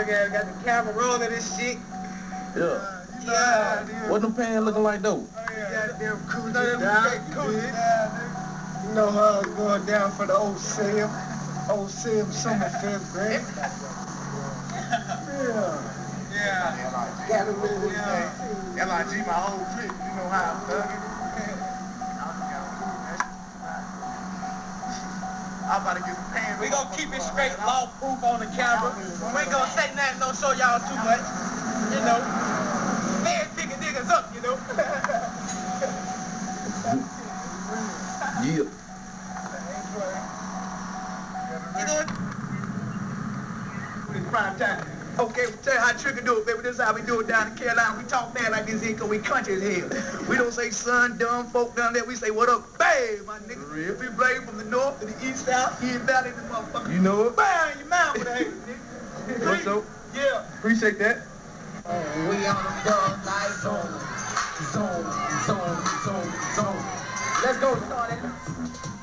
got the camera rolling and shit. Yeah. Yeah. What them pants looking like though? Goddamn cool down. You know how it's going down for the old Sam. Old Sam Summerfest, man. Yeah. Got a little LIG, my whole clique, you know how I'm thugging. I'm about to get some pants. We gonna keep it straight, law proof on the camera. We ain't gonna say nothing, don't show y'all too much. You know. Man, picking niggas up, you know. Yeah. You know what? It's prime time. Okay, we'll tell you how Trigger do it, baby. This is how we do it down in Carolina. We talk bad like this here because we country as hell. We don't say son, dumb folk down there. We say, what up? Bang, my nigga. We blame from the north to the east, south, east, valley, the motherfucker. You know it. Bang, your mouth with a hate, nigga. What's up? Yeah. Appreciate that. We on the dog life zone. Zone. Let's go, Charlie.